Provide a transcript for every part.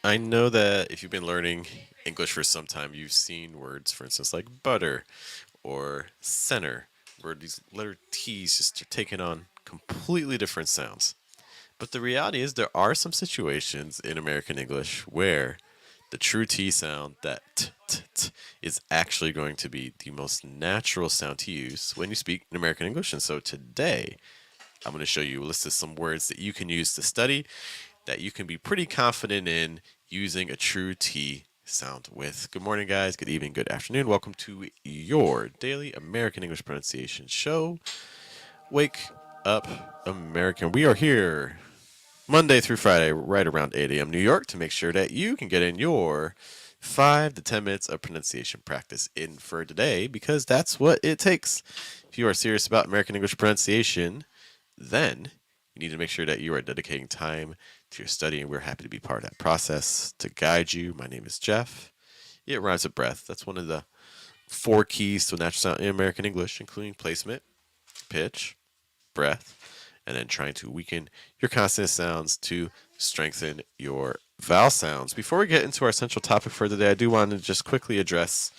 I know that if you've been learning English for some time, you've seen words, for instance, like butter or center, where these letter T's just are taking on completely different sounds. But the reality is, there are some situations in American English where the true T sound, that t, is actually going to be the most natural sound to use when you speak in American English. And so today, I'm going to show you a list of some words that you can use to study that you can be pretty confident in using a true T sound with. Good morning, guys. Good evening. Good afternoon. Welcome to your daily American English pronunciation show. Wake up, American. We are here Monday through Friday, right around 8 a.m. New York, to make sure that you can get in your 5 to 10 minutes of pronunciation practice in for today, because that's what it takes. If you are serious about American English pronunciation, then you need to make sure that you are dedicating time to your study, and we're happy to be part of that process to guide you. My name is Jeff. It rhymes with breath. That's one of the 4 keys to a natural sound in American English, including placement, pitch, breath, and then trying to weaken your consonant sounds to strengthen your vowel sounds. Before we get into our central topic for today, I do want to just quickly address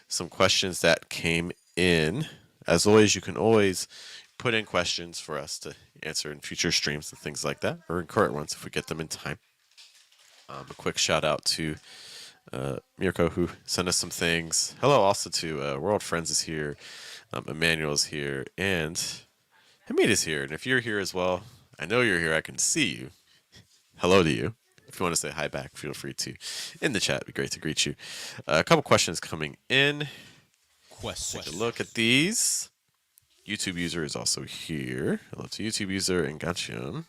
some questions that came in. As always, you can always put in questions for us to answer in future streams and things like that, or in current ones if we get them in time. A quick shout out to Mirko, who sent us some things. Hello also to World Friends is here, Emmanuel is here, and Hamid is here. And if you're here as well, I know you're here, I can see you. Hello to you. If you want to say hi back, feel free to in the chat. It'd be great to greet you. A couple questions coming in. Take a look at these. YouTube user is also here. Hello to YouTube user and Ganchion.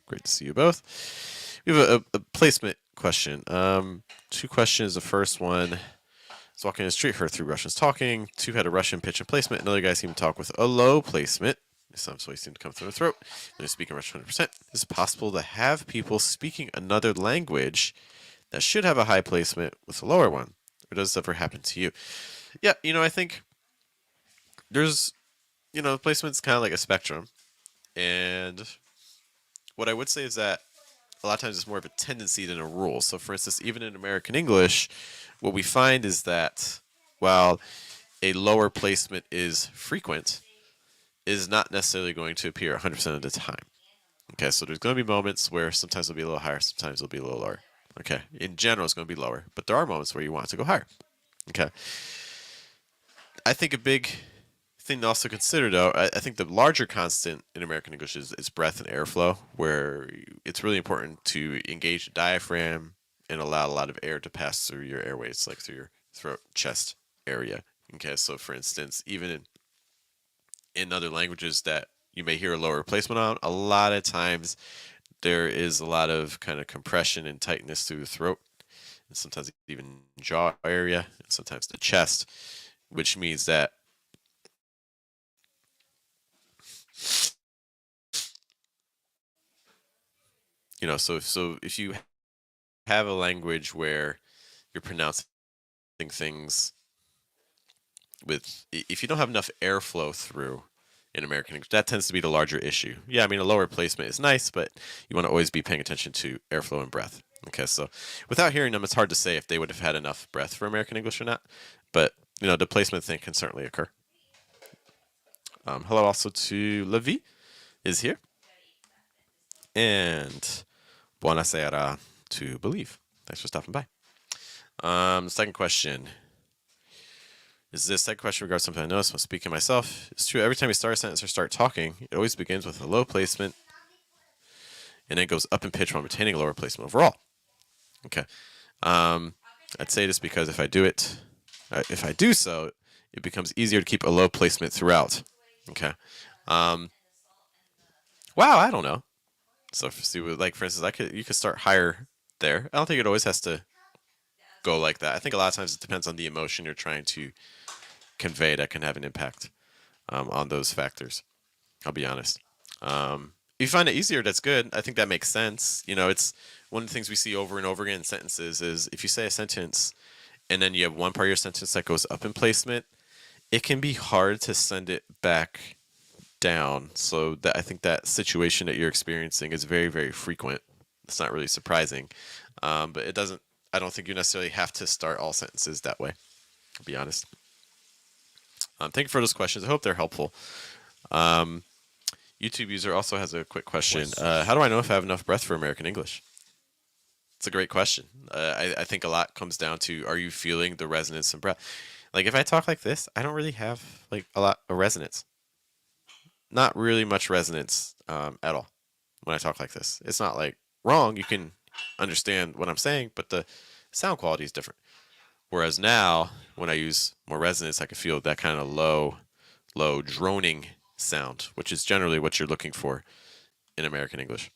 Great to see you both. We have a placement question. 2 questions. The first one is walking in the street, heard 3 Russians talking. 2 had a Russian pitch and placement. Another guy seemed to talk with a low placement. Some voice seemed to come through the throat. They're speaking Russian 100%. Is it possible to have people speaking another language that should have a high placement with a lower one? Or does this ever happen to you? Yeah, I think there's, placement's kind of like a spectrum. And what I would say is that a lot of times it's more of a tendency than a rule. So, for instance, even in American English, what we find is that while a lower placement is frequent, is not necessarily going to appear 100% of the time. Okay, so there's going to be moments where sometimes it'll be a little higher, sometimes it'll be a little lower. Okay, in general, it's going to be lower, but there are moments where you want it to go higher. Okay, I think a big thing to also consider, though, I think the larger constant in American English is breath and airflow, where it's really important to engage the diaphragm and allow a lot of air to pass through your airways, like through your throat, chest area. Okay, so for instance, even in other languages that you may hear a lower placement on, a lot of times there is a lot of kind of compression and tightness through the throat, and sometimes even jaw area, and sometimes the chest, which means that so if you have a language where you're pronouncing things with, if you don't have enough airflow through in American English, that tends to be the larger issue. Yeah, I mean, a lower placement is nice, but you want to always be paying attention to airflow and breath. Okay, so without hearing them, it's hard to say if they would have had enough breath for American English or not. But, the placement thing can certainly occur. Hello also to Levi is here. And buonasera to Believe. Thanks for stopping by. Second question. Is this second question regards something I noticed when speaking myself? It's true, every time you start a sentence or start talking, it always begins with a low placement and then goes up in pitch while maintaining a lower placement overall. Okay. I'd say this because if I do so, it becomes easier to keep a low placement throughout. Okay. Wow, I don't know. So, see, like for instance, you could start higher there. I don't think it always has to go like that. I think a lot of times it depends on the emotion you're trying to convey that can have an impact on those factors. I'll be honest. If you find it easier, that's good. I think that makes sense. It's one of the things we see over and over again in sentences is if you say a sentence and then you have one part of your sentence that goes up in placement, it can be hard to send it back down. So I think that situation that you're experiencing is very, very frequent. It's not really surprising, but it doesn't. I don't think you necessarily have to start all sentences that way. To be honest. Thank you for those questions. I hope they're helpful. YouTube user also has a quick question. How do I know if I have enough breath for American English? It's a great question. I think a lot comes down to, are you feeling the resonance and breath? Like if I talk like this, I don't really have like a lot of resonance. Not really much resonance at all when I talk like this. It's not like wrong. You can understand what I'm saying, but the sound quality is different. Whereas now, when I use more resonance, I can feel that kind of low droning sound, which is generally what you're looking for in American English.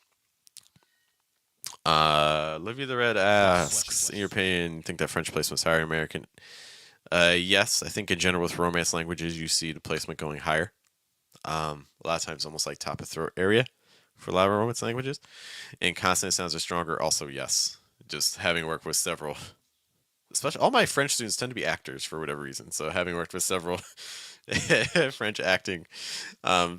Livia the Red asks, in your opinion, think that French placement is higher in American? Yes, I think in general with Romance languages, you see the placement going higher. A lot of times almost like top of throat area for a lot of Romance languages. And consonant sounds are stronger, also yes. Just having worked with several, especially all my French students tend to be actors for whatever reason. So having worked with several French acting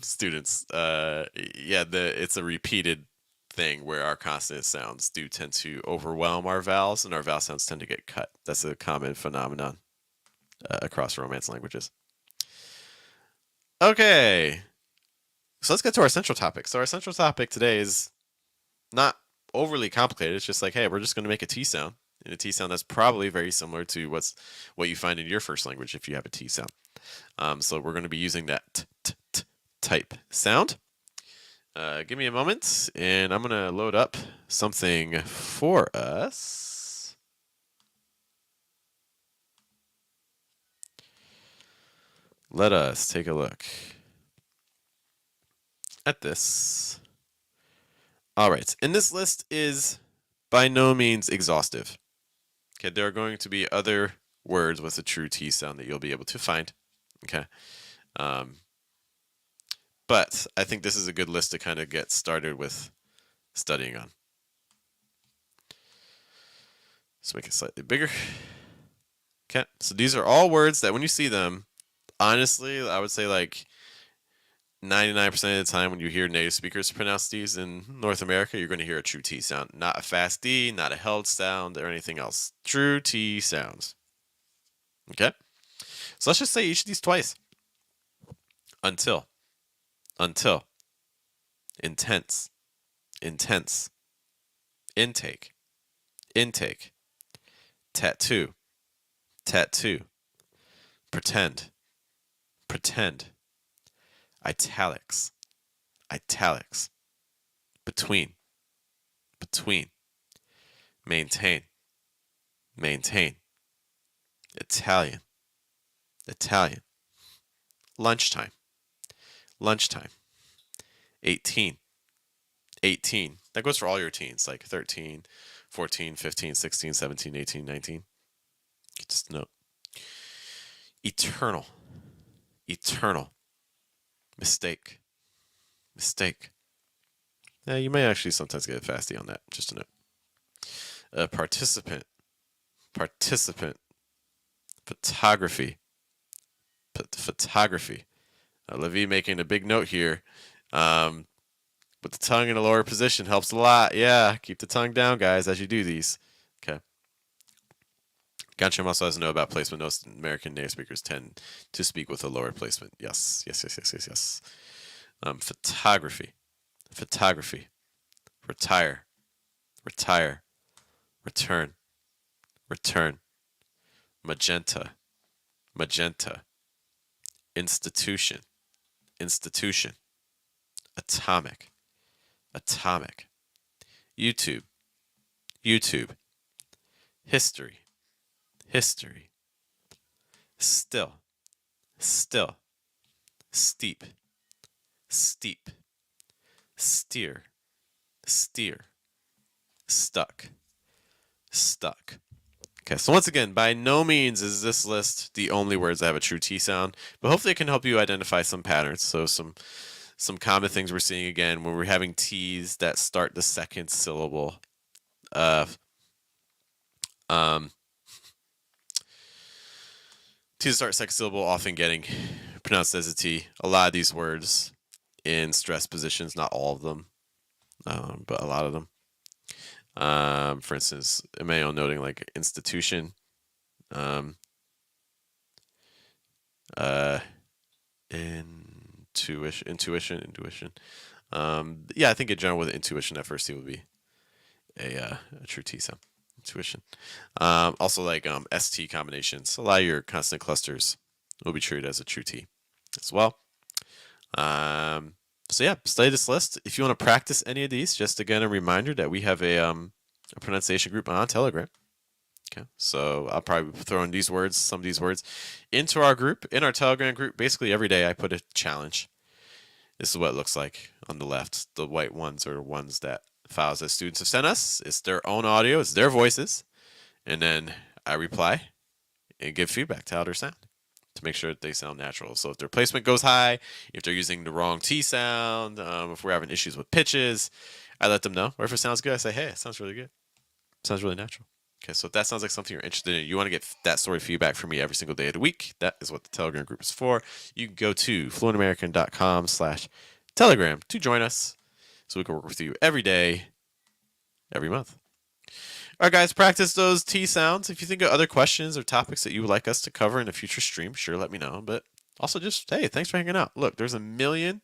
students, it's a repeated thing where our consonant sounds do tend to overwhelm our vowels, and our vowel sounds tend to get cut. That's a common phenomenon across Romance languages. Okay, so let's get to our central topic. So our central topic today is not overly complicated. It's just like, hey, we're just going to make a T sound, and a T sound that's probably very similar to what you find in your first language if you have a T sound. So we're going to be using that type sound. Give me a moment, and I'm going to load up something for us. Let us take a look at this. All right, and this list is by no means exhaustive. Okay, there are going to be other words with a true T sound that you'll be able to find. Okay. But I think this is a good list to kind of get started with studying on. Let's make it slightly bigger. Okay, so these are all words that when you see them, honestly, I would say like 99% of the time when you hear native speakers pronounce these in North America, you're going to hear a true T sound. Not a fast D, not a held sound, or anything else. True T sounds. Okay? So let's just say each of these twice. Until. Intense. Intake. Tattoo. Pretend. Italics. Between. Maintain. Italian. Lunchtime. 18. That goes for all your teens, like 13, 14, 15, 16, 17, 18, 19. Just note. Eternal. Mistake. Yeah, you may actually sometimes get a fasty on that, just a note. Participant. Photography. Livy making a big note here. With the tongue in a lower position helps a lot. Yeah, keep the tongue down, guys, as you do these. Okay. Gansham also has a note about placement. Most American native speakers tend to speak with a lower placement. Yes. Photography. Retire. Return. Magenta. Institution. Atomic. YouTube. History. Still. Steep. Steer. Stuck. Okay, so once again, by no means is this list the only words that have a true T sound, but hopefully it can help you identify some patterns. So some common things we're seeing again when we're having T's that start the second syllable. T's that start second syllable often getting pronounced as a T. A lot of these words in stress positions, not all of them, but a lot of them. For instance, Emmanuel noting like institution, um, uh, intuition. Yeah, I think in general with intuition at first it would be a true T sound. Intuition. Also like ST combinations. A lot of your consonant clusters will be treated as a true T as well. So yeah, study this list. If you want to practice any of these, just again a reminder that we have a pronunciation group on Telegram. Okay, so I'll probably throw in these words, some of these words, into our group, in our Telegram group. Basically, every day I put a challenge. This is what it looks like on the left. The white ones are ones that files that students have sent us. It's their own audio, it's their voices, and then I reply and give feedback to how they sound to make sure that they sound natural. So if their placement goes high, if they're using the wrong T sound, if we're having issues with pitches, I let them know. Or if it sounds good, I say, hey, it sounds really good. It sounds really natural. Okay, so if that sounds like something you're interested in, you want to get that sort of feedback from me every single day of the week, that is what the Telegram group is for. You can go to fluentamerican.com/Telegram to join us so we can work with you every day, every month. All right, guys, practice those T sounds. If you think of other questions or topics that you would like us to cover in a future stream, sure, let me know. But also just, hey, thanks for hanging out. Look, there's a million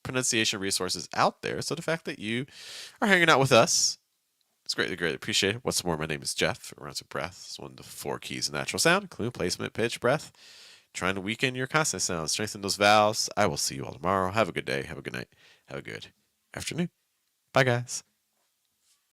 pronunciation resources out there. So the fact that you are hanging out with us, it's greatly, greatly appreciated. What's more, my name is Jeff. It runs with breath. It's one of the 4 keys of natural sound, including placement, pitch, breath. Trying to weaken your consonant sounds, strengthen those vowels. I will see you all tomorrow. Have a good day. Have a good night. Have a good afternoon. Bye, guys.